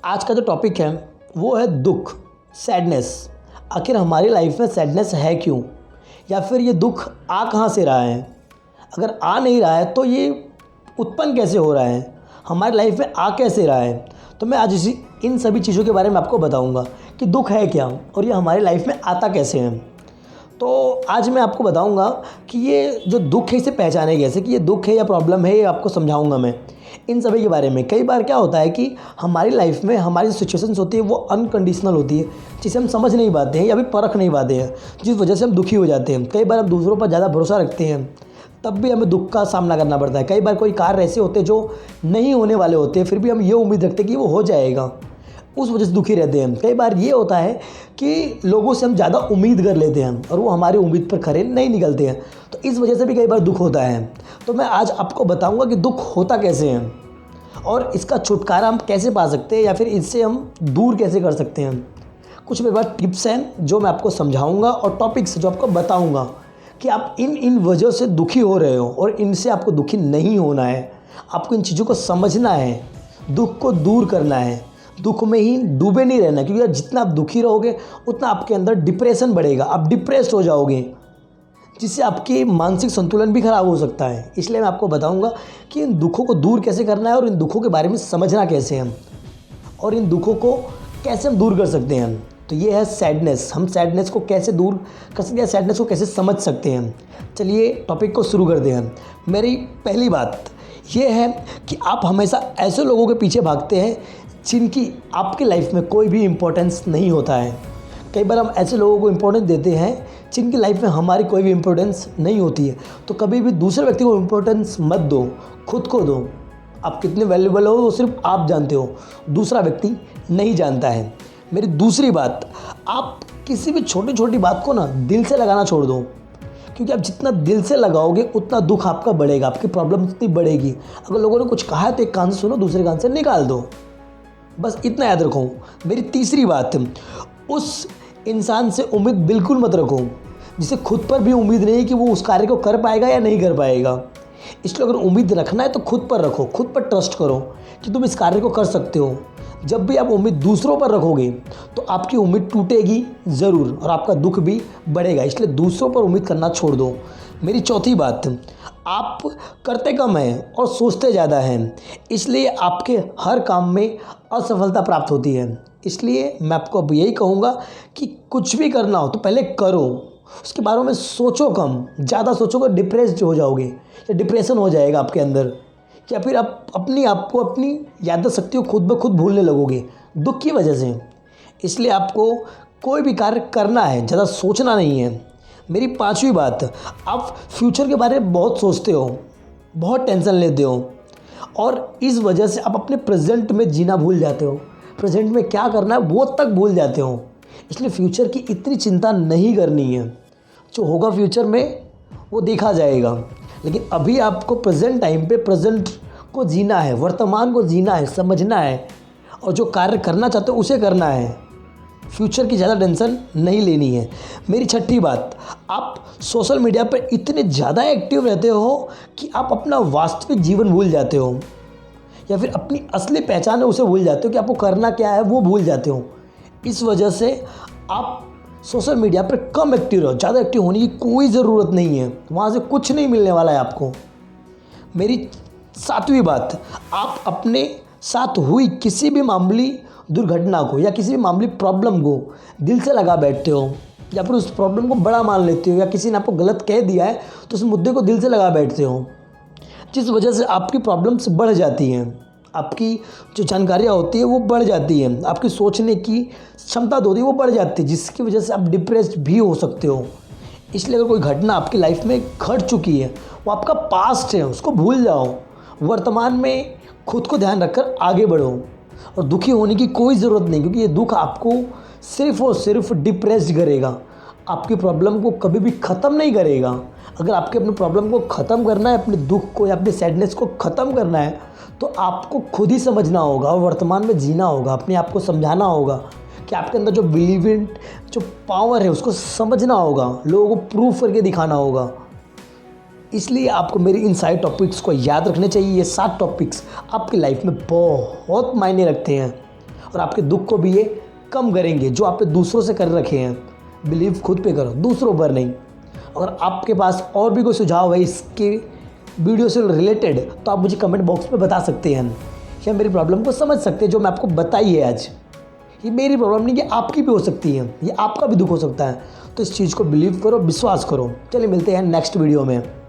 आज का जो टॉपिक है वो है दुख, सैडनेस। आखिर हमारी लाइफ में सैडनेस है क्यों, या फिर ये दुख आ कहाँ से रहा है? अगर आ नहीं रहा है तो ये उत्पन्न कैसे हो रहा है, हमारी लाइफ में आ कैसे रहा है? तो मैं आज इन सभी चीज़ों के बारे में आपको बताऊंगा कि दुख है क्या और ये हमारी लाइफ में आता कैसे है। तो आज मैं आपको बताऊंगा कि ये जो दुख है इसे पहचाने कैसे, कि ये दुख है या प्रॉब्लम है, ये आपको समझाऊंगा मैं इन सभी के बारे में। कई बार क्या होता है कि हमारी लाइफ में हमारी जो सिचुएशंस होती है वो अनकंडीशनल होती है, जिसे हम समझ नहीं पाते हैं या फिर परख नहीं पाते हैं, जिस वजह से हम दुखी हो जाते हैं। कई बार हम दूसरों पर ज़्यादा भरोसा रखते हैं, तब भी हमें दुख का सामना करना पड़ता है। कई बार कोई कार्य ऐसे होते हैं जो नहीं होने वाले होते हैं, फिर भी हम ये उम्मीद रखते हैं कि वो हो जाएगा, उस वजह से दुखी रहते हैं। कई बार ये होता है कि लोगों से हम ज़्यादा उम्मीद कर लेते हैं और वो हमारी उम्मीद पर खरे नहीं निकलते हैं, तो इस वजह से भी कई बार दुख होता है। तो मैं आज आपको बताऊंगा कि दुख होता कैसे है और इसका छुटकारा हम कैसे पा सकते हैं या फिर इससे हम दूर कैसे कर सकते हैं। कुछ मेरे पास टिप्स हैं जो मैं आपको समझाऊंगा और टॉपिक्स जो आपको बताऊंगा कि आप इन वजह से दुखी हो रहे हो और इनसे आपको दुखी नहीं होना है। आपको इन चीज़ों को समझना है, दुख को दूर करना है, दुख में ही डूबे नहीं रहना, क्योंकि जितना आप दुखी रहोगे उतना आपके अंदर डिप्रेशन बढ़ेगा, आप डिप्रेस्ड हो जाओगे, जिससे आपकी मानसिक संतुलन भी खराब हो सकता है। इसलिए मैं आपको बताऊंगा कि इन दुखों को दूर कैसे करना है और इन दुखों के बारे में समझना कैसे हम, और इन दुखों को कैसे हम दूर कर सकते हैं। तो ये है सैडनेस। हम सैडनेस को कैसे दूर कर सकते हैं, सैडनेस को कैसे समझ सकते हैं। चलिए टॉपिक को शुरू करते हैं। मेरी पहली बात ये है कि आप हमेशा ऐसे लोगों के पीछे भागते हैं जिनकी आपकी लाइफ में कोई भी इम्पोर्टेंस नहीं होता है। कई बार हम ऐसे लोगों को इम्पोर्टेंस देते हैं जिनकी लाइफ में हमारी कोई भी इम्पोर्टेंस नहीं होती है। तो कभी भी दूसरे व्यक्ति को इम्पोर्टेंस मत दो, खुद को दो। आप कितने वैल्यूबल हो वो सिर्फ आप जानते हो, दूसरा व्यक्ति नहीं जानता है। मेरी दूसरी बात, आप किसी भी छोटी छोटी बात को ना दिल से लगाना छोड़ दो, क्योंकि आप जितना दिल से लगाओगे उतना दुख आपका बढ़ेगा, आपकी प्रॉब्लम उतनी बढ़ेगी। अगर लोगों ने कुछ कहा है तो एक कान से सुनो, दूसरे कान से निकाल दो, बस इतना याद रखो। मेरी तीसरी बात, उस इंसान से उम्मीद बिल्कुल मत रखो जिसे खुद पर भी उम्मीद नहीं है कि वो उस कार्य को कर पाएगा या नहीं कर पाएगा। इसलिए अगर उम्मीद रखना है तो खुद पर रखो, खुद पर ट्रस्ट करो कि तुम इस कार्य को कर सकते हो। जब भी आप उम्मीद दूसरों पर रखोगे तो आपकी उम्मीद टूटेगी ज़रूर और आपका दुख भी बढ़ेगा। इसलिए दूसरों पर उम्मीद करना छोड़ दो। मेरी चौथी बात, आप करते कम हैं और सोचते ज़्यादा हैं, इसलिए आपके हर काम में असफलता प्राप्त होती है। इसलिए मैं आपको अब यही कहूँगा कि कुछ भी करना हो तो पहले करो, उसके बारे में सोचो कम। ज़्यादा सोचोगे डिप्रेस्ड हो जाओगे या डिप्रेशन हो जाएगा आपके अंदर, या फिर आप अपनी याददाश्त शक्ति को खुद ब खुद भूलने लगोगे दुख की वजह से। इसलिए आपको कोई भी कार्य करना है, ज़्यादा सोचना नहीं है। मेरी पांचवी बात, आप फ्यूचर के बारे में बहुत सोचते हो, बहुत टेंशन लेते हो और इस वजह से आप अपने प्रेजेंट में जीना भूल जाते हो, प्रेजेंट में क्या करना है वो तक भूल जाते हो। इसलिए फ्यूचर की इतनी चिंता नहीं करनी है, जो होगा फ्यूचर में वो देखा जाएगा। लेकिन अभी आपको प्रेजेंट टाइम पे प्रेजेंट को जीना है, वर्तमान को जीना है, समझना है और जो कार्य करना चाहते हो उसे करना है। फ्यूचर की ज़्यादा टेंशन नहीं लेनी है। मेरी छठी बात, आप सोशल मीडिया पर इतने ज़्यादा एक्टिव रहते हो कि आप अपना वास्तविक जीवन भूल जाते हो, या फिर अपनी असली पहचान है उसे भूल जाते हो कि आपको करना क्या है वो भूल जाते हो। इस वजह से आप सोशल मीडिया पर कम एक्टिव रहो। ज़्यादा एक्टिव होने की कोई ज़रूरत नहीं है, वहाँ से कुछ नहीं मिलने वाला है आपको। मेरी सातवीं बात, आप अपने साथ हुई किसी भी मामूली दुर्घटना को या किसी भी मामूली प्रॉब्लम को दिल से लगा बैठते हो, या फिर उस प्रॉब्लम को बड़ा मान लेते हो, या किसी ने आपको गलत कह दिया है तो उस मुद्दे को दिल से लगा बैठते हो, जिस वजह से आपकी प्रॉब्लम्स बढ़ जाती हैं। आपकी जो जानकारियाँ होती है वो बढ़ जाती हैं, आपकी सोचने की क्षमता होती है वो बढ़ जाती है, जिसकी वजह से आप डिप्रेस्ड भी हो सकते हो। इसलिए अगर कोई घटना आपकी लाइफ में घट चुकी है वो आपका पास्ट है, उसको भूल जाओ। वर्तमान में खुद को ध्यान रखकर आगे बढ़ो और दुखी होने की कोई ज़रूरत नहीं, क्योंकि ये दुख आपको सिर्फ़ और सिर्फ डिप्रेस्ड करेगा, आपकी प्रॉब्लम को कभी भी ख़त्म नहीं करेगा। अगर आपके अपने प्रॉब्लम को ख़त्म करना है, अपने दुख को या अपने सैडनेस को ख़त्म करना है, तो आपको खुद ही समझना होगा और वर्तमान में जीना होगा, अपने आप को समझाना होगा कि आपके अंदर जो बिलीव इन जो पावर है उसको समझना होगा, लोगों को प्रूफ करके दिखाना होगा। इसलिए आपको मेरी इन सारे टॉपिक्स को याद रखने चाहिए। ये 7 टॉपिक्स आपकी लाइफ में बहुत मायने रखते हैं और आपके दुख को भी ये कम करेंगे जो आपने दूसरों से कर रखे हैं। बिलीव खुद पे करो, दूसरों पर नहीं। अगर आपके पास और भी कोई सुझाव है इसके वीडियो से रिलेटेड तो आप मुझे कमेंट बॉक्स में बता सकते हैं या मेरी प्रॉब्लम को समझ सकते हैं जो मैं आपको बताई है आज। ये मेरी प्रॉब्लम नहीं, ये आपकी भी हो सकती है, ये आपका भी दुख हो सकता है। तो इस चीज़ को बिलीव करो, विश्वास करो। चलिए मिलते हैं नेक्स्ट वीडियो में।